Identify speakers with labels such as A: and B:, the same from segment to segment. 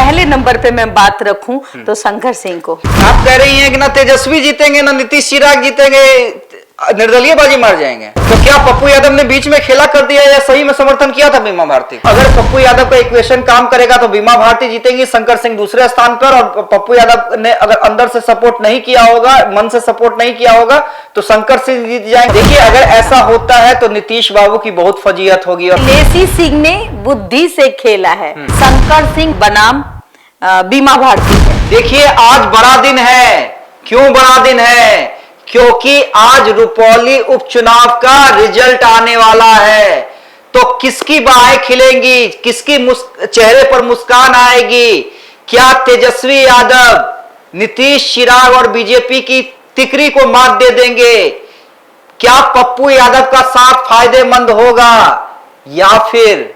A: पहले नंबर पे मैं बात रखूं तो शंकर सिंह को।
B: आप कह रही हैं कि ना तेजस्वी जीतेंगे ना नीतीश चिराग जीतेंगे, निर्दलीय बाजी मार जाएंगे। तो क्या पप्पू यादव ने बीच में खेला कर दिया या सही में समर्थन किया था बीमा भारती? अगर पप्पू यादव का इक्वेशन काम करेगा तो बीमा भारती जीतेंगी, शंकर सिंह दूसरे स्थान पर, और पप्पू यादव ने अगर अंदर से सपोर्ट नहीं किया होगा, मन से सपोर्ट नहीं किया होगा, तो शंकर सिंह जीत जाएंगे। देखिए अगर ऐसा होता है तो नीतीश बाबू की बहुत फजीहत होगी। और
A: लेसी सिंह ने बुद्धि से खेला है, शंकर सिंह बनाम बीमा भारती है।
B: देखिए आज बड़ा दिन है। क्यों बड़ा दिन है? क्योंकि आज रुपौली उपचुनाव का रिजल्ट आने वाला है। तो किसकी बाहें खिलेंगी, किसकी चेहरे पर मुस्कान आएगी? क्या तेजस्वी यादव नीतीश चिराग और बीजेपी की तिकरी को मात दे देंगे? क्या पप्पू यादव का साथ फायदेमंद होगा, या फिर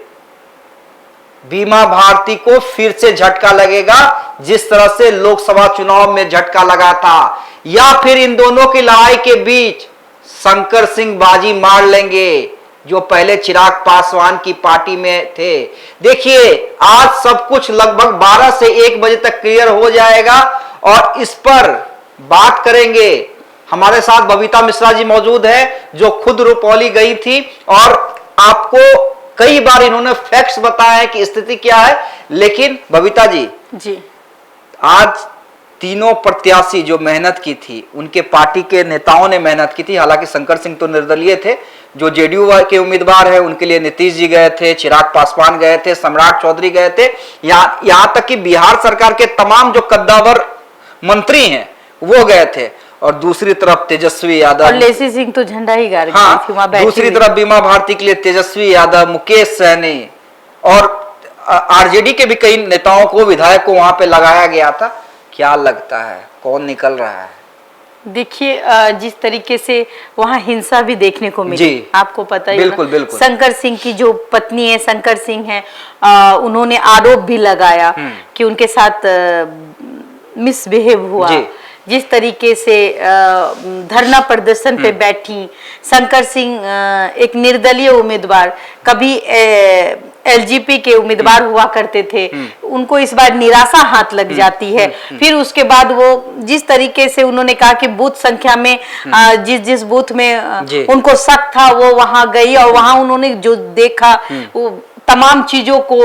B: बीमा भारती को फिर से झटका लगेगा जिस तरह से लोकसभा चुनाव में झटका लगा था? या फिर इन दोनों की लड़ाई के बीच शंकर सिंह बाजी मार लेंगे जो पहले चिराग पासवान की पार्टी में थे? देखिए आज सब कुछ लगभग 12 से 1 बजे तक क्लियर हो जाएगा और इस पर बात करेंगे। हमारे साथ बबीता मिश्रा जी मौजूद है जो खुद रुपौली गई थी और आपको कई बार इन्होंने फैक्ट्स बताया है कि स्थिति क्या है। लेकिन बबीता जी आज तीनों प्रत्याशी जो मेहनत की थी, उनके पार्टी के नेताओं ने मेहनत की थी। हालांकि शंकर सिंह तो निर्दलीय थे, जो जेडीयू के उम्मीदवार है उनके लिए नीतीश जी गए थे, चिराग पासवान गए थे, सम्राट चौधरी गए थे, यहां तक कि बिहार सरकार के तमाम जो कद्दावर मंत्री हैं वो गए थे। और दूसरी तरफ तेजस्वी यादव
A: और लेसी सिंह तो झंडा ही गाड़
B: गई। दूसरी तरफ बीमा भारती के लिए तेजस्वी यादव, मुकेश सहनी और आरजेडी के भी कई नेताओं को, विधायक को वहां पे लगाया गया था। क्या लगता है कौन निकल रहा है?
A: देखिए जिस तरीके से वहां हिंसा भी देखने को मिली, आपको पता ही है।
B: बिल्कुल बिल्कुल।
A: शंकर सिंह की जो पत्नी है, शंकर सिंह है, उन्होंने आरोप भी लगाया कि उनके साथ मिसबिहेव हुआ। जिस तरीके से धरना प्रदर्शन पे बैठी शंकर सिंह, एक निर्दलीय उम्मीदवार, कभी एलजीपी के उम्मीदवार हुआ करते थे, उनको इस बार निराशा हाथ लग जाती है। फिर उसके बाद वो जिस तरीके से उन्होंने कहा कि बूथ संख्या में जिस बूथ में उनको शक था वो वहां गई और वहां उन्होंने जो देखा वो तमाम चीजों को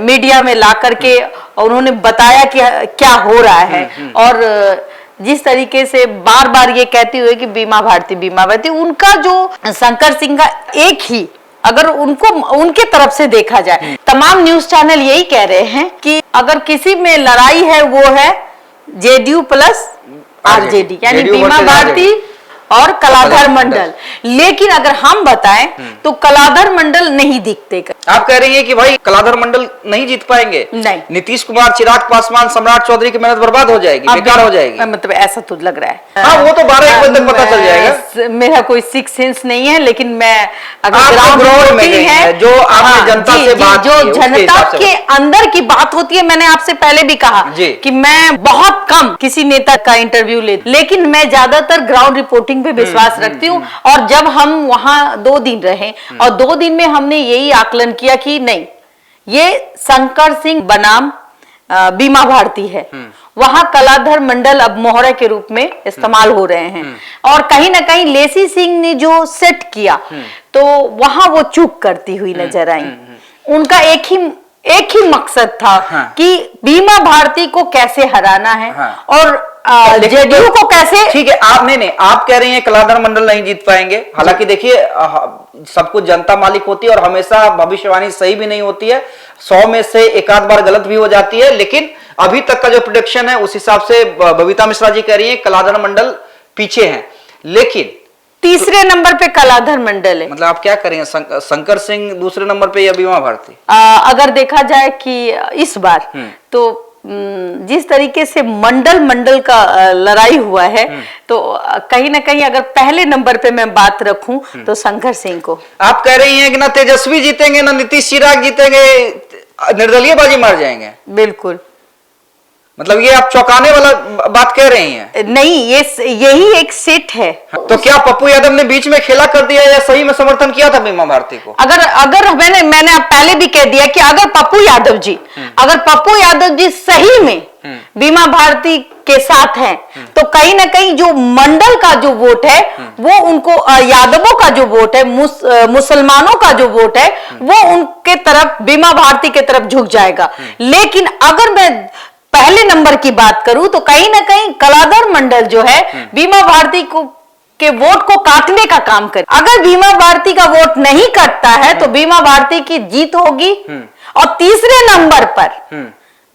A: मीडिया में ला करके उन्होंने बताया कि क्या हो रहा है। और जिस तरीके से बार बार ये कहती हुई कि बीमा भारती, उनका जो शंकर सिंह का एक ही, अगर उनको उनके तरफ से देखा जाए, तमाम न्यूज चैनल यही कह रहे हैं कि अगर किसी में लड़ाई है वो है जेडीयू प्लस आरजेडी, यानी बीमा भारती और कलाधर मंडल। लेकिन अगर हम बताएं तो कलाधर मंडल नहीं दिखते।
B: आप कह रही हैं कि भाई कलाधर मंडल नहीं जीत पाएंगे?
A: नहीं।
B: नीतीश कुमार, चिराग पासवान, सम्राट चौधरी की मेहनत बर्बाद हो जाएगी, बेकार हो जाएगी।
A: मतलब ऐसा तो लग रहा है।
B: हाँ, वो तो 12-1 बजे तक पता चल जाएगा।
A: मेरा कोई सिक्स सेंस नहीं है, लेकिन मैं
B: अगर ग्राउंड में है जो आपने जनता से बात,
A: जो जनता के अंदर की बात होती है, मैंने आपसे पहले भी कहा कि मैं बहुत कम किसी नेता का इंटरव्यू लेकिन मैं ज्यादातर ग्राउंड रिपोर्टिंग पे विश्वास रखती हूँ। और जब हम वहां 2 दिन रहे और 2 दिन में हमने यही आकलन किया कि नहीं, ये शंकर सिंह बनाम बीमा भारती है। वहां कलाधर मंडल अब मोहरे के रूप में इस्तेमाल हो रहे हैं। और कहीं ना कहीं लेसी सिंह ने जो सेट किया तो वहां वो चूक करती हुई नजर आई। उनका एक ही मकसद था कि बीमा भारती को कैसे हराना है और जेडीयू को कैसे।
B: ठीक है, आप नहीं, आप कह रही हैं कलाधर मंडल नहीं जीत पाएंगे। हालांकि देखिए सब कुछ जनता मालिक होती है और हमेशा भविष्यवाणी सही भी नहीं होती है, 100 में से एक आध बार गलत भी हो जाती है। लेकिन अभी तक का जो प्रेडिक्शन है उस हिसाब से बबीता मिश्रा जी कह रही है कलाधर मंडल पीछे है। लेकिन
A: तीसरे नंबर पे कलाधर मंडल है।
B: मतलब आप क्या करेंगे, शंकर सिंह दूसरे नंबर पे या बीमा भारती?
A: अगर देखा जाए कि इस बार तो जिस तरीके से मंडल का लड़ाई हुआ है तो कहीं ना कहीं अगर पहले नंबर पे मैं बात रखूं तो शंकर सिंह को।
B: आप कह रही हैं कि ना तेजस्वी जीतेंगे ना नीतीश चिराग जीतेंगे, निर्दलीय बाजी मार जाएंगे?
A: बिल्कुल।
B: मतलब ये आप चौंकाने वाला बात कह रही हैं?
A: नहीं, यही एक सेट है।
B: तो क्या पप्पू यादव ने बीच में खेला कर दिया या सही में समर्थन किया था बीमा भारती को?
A: अगर मैंने अब पहले भी कह दिया कि अगर पप्पू यादव जी सही में बीमा भारती के साथ हैं, तो कहीं ना कहीं जो मंडल का जो वोट है वो उनको, यादवों का जो वोट है, मुसलमानों का जो वोट है वो उनके तरफ, बीमा भारती के तरफ झुक जाएगा। लेकिन अगर मैं पहले नंबर की बात करूं तो कहीं ना कहीं कलाधर मंडल जो है बीमा भारती को के वोट को काटने का काम करे। अगर बीमा भारती का वोट नहीं कटता है तो बीमा भारती की जीत होगी। और तीसरे नंबर पर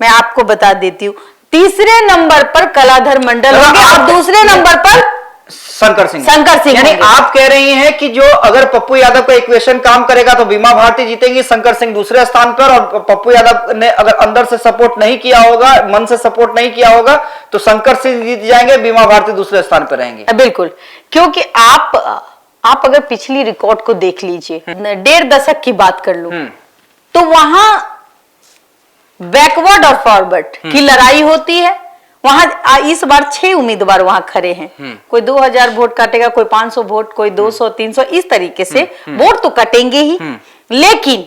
A: मैं आपको बता देती हूं, तीसरे नंबर पर कलाधर मंडल होंगे और दूसरे नंबर पर शंकर सिंह।
B: यानी आप कह रही हैं कि जो अगर पप्पू यादव का इक्वेशन काम करेगा तो बीमा भारती जीतेगी, शंकर सिंह दूसरे स्थान पर, और पप्पू यादव ने अगर अंदर से सपोर्ट नहीं किया होगा, मन से सपोर्ट नहीं किया होगा, तो शंकर सिंह जीत जाएंगे, बीमा भारती दूसरे स्थान पर रहेंगे।
A: बिल्कुल, क्योंकि आप अगर पिछली रिकॉर्ड को देख लीजिए, 1.5 दशक की बात कर लो, तो वहां बैकवर्ड और फॉरवर्ड की लड़ाई होती है। वहां इस बार 6 उम्मीदवार वहां खड़े हैं। कोई 2000 वोट काटेगा, कोई 500 वोट, कोई 200, 300, इस तरीके से वोट तो कटेंगे ही। लेकिन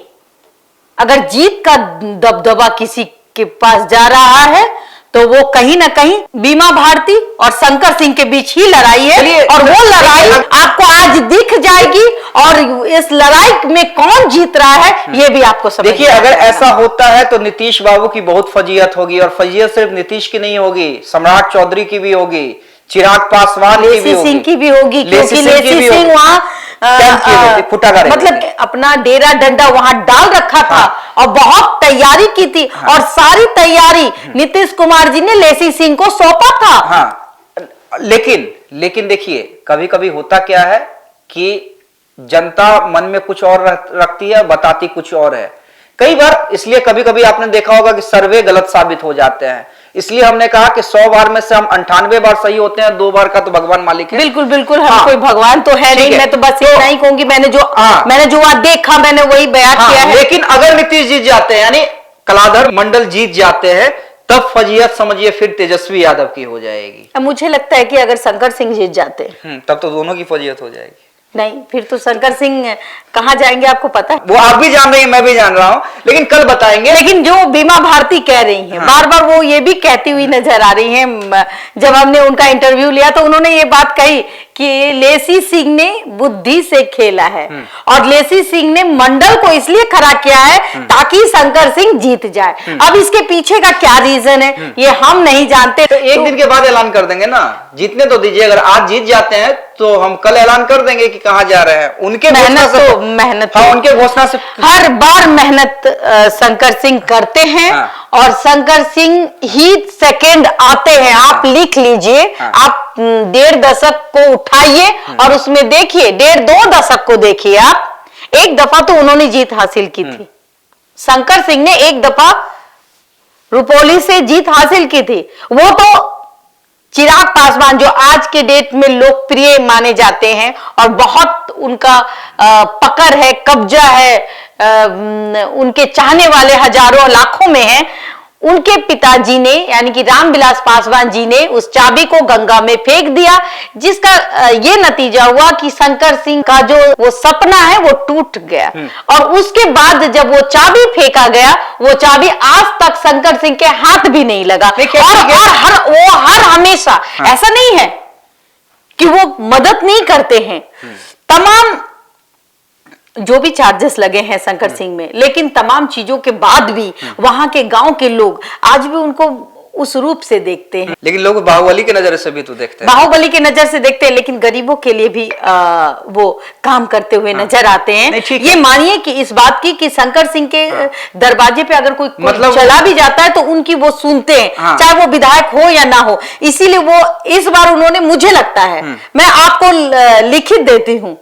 A: अगर जीत का दबदबा किसी के पास जा रहा है तो वो कहीं ना कहीं बीमा भारती और शंकर सिंह के बीच ही लड़ाई है। और वो लड़ाई आपको आज दिख जाएगी, और इस लड़ाई में कौन जीत रहा है ये भी आपको समझ।
B: देखिए, अगर ऐसा होता है तो नीतीश बाबू की बहुत फजीयत होगी, और फजीयत सिर्फ नीतीश की नहीं होगी, सम्राट चौधरी की भी होगी, चिराग पासवान की भी होगी,
A: सिंह की भी होगी, क्योंकि
B: लेसी
A: सिंह वहां मतलब अपना डेरा डंडा वहां डाल रखा था। और बहुत तैयारी की थी। और सारी तैयारी नीतीश कुमार जी ने लेसी सिंह को सौंपा था।
B: लेकिन देखिए, कभी कभी होता क्या है कि जनता मन में कुछ और रखती है, बताती कुछ और है। कई बार इसलिए कभी कभी आपने देखा होगा कि सर्वे गलत साबित हो जाते हैं। इसलिए हमने कहा कि 100 बार में से हम 98 बार सही होते हैं, 2 बार का तो भगवान मालिक है।
A: बिल्कुल, हम कोई भगवान तो है नहीं। मैं तो बस इतना ही कहूंगी, मैंने जो आज देखा मैंने वही बयान किया है।
B: लेकिन अगर नीतीश जीत जाते हैं, यानी कलाधर मंडल जीत जाते हैं, तब फजीयत समझिए फिर तेजस्वी यादव की हो जाएगी।
A: मुझे लगता है कि अगर शंकर सिंह जीत जाते
B: तब तो दोनों की फजीयत हो जाएगी।
A: नहीं, फिर तो शंकर सिंह कहां जाएंगे आपको पता है?
B: वो आप भी जान रही हैं, मैं भी जान रहा हूं, लेकिन कल बताएंगे।
A: लेकिन जो बीमा भारती कह रही हैं, बार बार वो ये भी कहती हुई नजर आ रही हैं। जब हमने उनका इंटरव्यू लिया तो उन्होंने ये बात कही कि लेसी सिंह ने बुद्धि से खेला है, और लेसी सिंह ने मंडल को इसलिए खड़ा किया है ताकि शंकर सिंह जीत जाए। अब इसके पीछे का क्या रीजन है ये हम नहीं जानते।
B: तो एक दिन के बाद ऐलान कर देंगे ना, जीतने तो दीजिए। अगर आज जीत जाते हैं तो हम कल ऐलान कर देंगे कि कहां जा रहे हैं। उनके
A: मेहनत
B: उनके घोषणा से
A: हर बार मेहनत शंकर सिंह करते हैं। और शंकर सिंह ही सेकंड आते हैं। आप लिख लीजिए, आप 1.5 दशक को उठाइए और उसमें देखिए, 1.5-2 दशक को देखिए आप। एक दफा तो उन्होंने जीत हासिल की थी, शंकर सिंह ने एक दफा रुपौली से जीत हासिल की थी। वो तो चिराग पासवान, जो आज के डेट में लोकप्रिय माने जाते हैं और बहुत उनका पकड़ है, कब्जा है, उनके चाहने वाले हजारों लाखों में हैं, उनके पिताजी ने यानी कि रामविलास पासवान जी ने उस चाबी को गंगा में फेंक दिया, जिसका ये नतीजा हुआ कि शंकर सिंह का जो वो सपना है वो टूट गया। और उसके बाद जब वो चाबी फेंका गया, वो चाबी आज तक शंकर सिंह के हाथ भी नहीं लगा। और हर हमेशा ऐसा नहीं है कि वो मदद नहीं करते हैं। तमाम जो भी चार्जेस लगे हैं शंकर सिंह में, लेकिन तमाम चीजों के बाद भी वहां के गांव के लोग आज भी उनको उस रूप से देखते हैं।
B: लेकिन लोग बाहुबली की नजर से भी तो देखते हैं,
A: बाहुबली की नजर से देखते हैं, लेकिन गरीबों के लिए भी वो काम करते हुए नजर आते हैं। ये मानिए कि इस बात की कि शंकर सिंह के दरवाजे पे अगर कोई मतलब चला भी जाता है तो उनकी वो सुनते हैं, चाहे वो विधायक हो या ना हो। इसीलिए वो इस बार उन्होंने, मुझे लगता है, मैं आपको लिखित देती हूँ,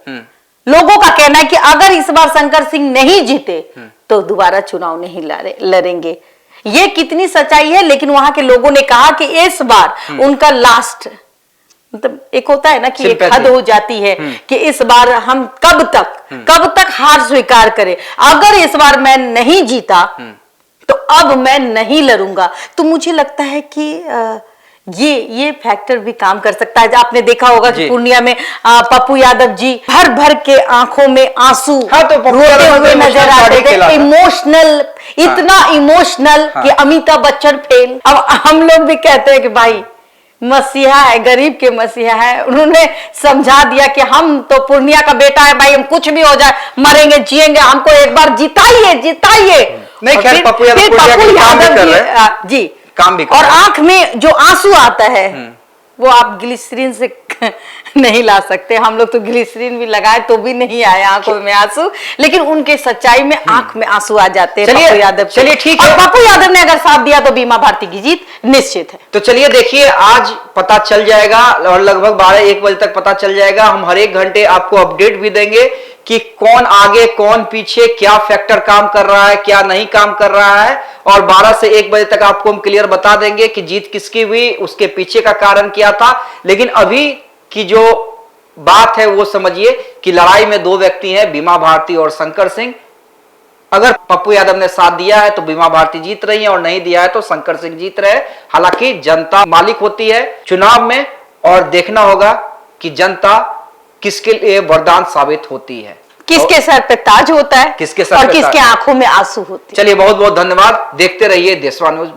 A: लोगों का कहना है कि अगर इस बार शंकर सिंह नहीं जीते तो दोबारा चुनाव नहीं लड़ेंगे। ये कितनी सच्चाई है, लेकिन वहां के लोगों ने कहा कि इस बार उनका लास्ट, मतलब एक होता है ना कि एक हद हो जाती है कि इस बार हम कब तक हार स्वीकार करें। अगर इस बार मैं नहीं जीता तो अब मैं नहीं लड़ूंगा। तो मुझे लगता है कि ये फैक्टर भी काम कर सकता है। आपने देखा होगा कि पूर्णिया में पप्पू यादव जी भर भर के आंखों में आंसू
B: तो
A: रोते हुए नजर आते थे, इमोशनल, इतना इमोशनल कि अमिताभ बच्चन फेल। अब हम लोग भी कहते हैं कि भाई मसीहा है, गरीब के मसीहा है। उन्होंने समझा दिया कि हम तो पूर्णिया का बेटा है भाई, हम कुछ भी हो जाए, मरेंगे जिएंगे, हमको एक बार जिताइए जिताइए।
B: नहीं, खैर पप्पू यादव
A: जी
B: काम भी
A: और आंख में जो आंसू आता है वो आप ग्लिसरीन से नहीं ला सकते। हम लोग तो ग्लिसरीन भी लगाए तो भी नहीं आए आंखों में आंसू, लेकिन उनके सच्चाई में आंख में आंसू आ जाते हैं पप्पू यादव।
B: चलिए ठीक है,
A: और पप्पू यादव ने अगर साथ दिया तो बीमा भारती की जीत निश्चित है।
B: तो चलिए देखिए, आज पता चल जाएगा और लगभग 12-1 बजे तक पता चल जाएगा। हम हर एक घंटे आपको अपडेट भी देंगे कि कौन आगे कौन पीछे, क्या फैक्टर काम कर रहा है, क्या नहीं काम कर रहा है। और 12 से 1 बजे तक आपको हम क्लियर बता देंगे कि जीत किसकी हुई, उसके पीछे का कारण क्या था। लेकिन अभी की जो बात है वो समझिए कि लड़ाई में 2 व्यक्ति हैं, बीमा भारती और शंकर सिंह। अगर पप्पू यादव ने साथ दिया है तो बीमा भारती जीत रही है, और नहीं दिया है तो शंकर सिंह जीत रहे। हालांकि जनता मालिक होती है चुनाव में, और देखना होगा कि जनता किसके लिए वरदान साबित होती है,
A: किसके सर पे ताज होता है,
B: किसके सर
A: और
B: पे
A: किसके आंखों में आंसू होते हैं।
B: चलिए बहुत बहुत धन्यवाद, देखते रहिए देशवा न्यूज।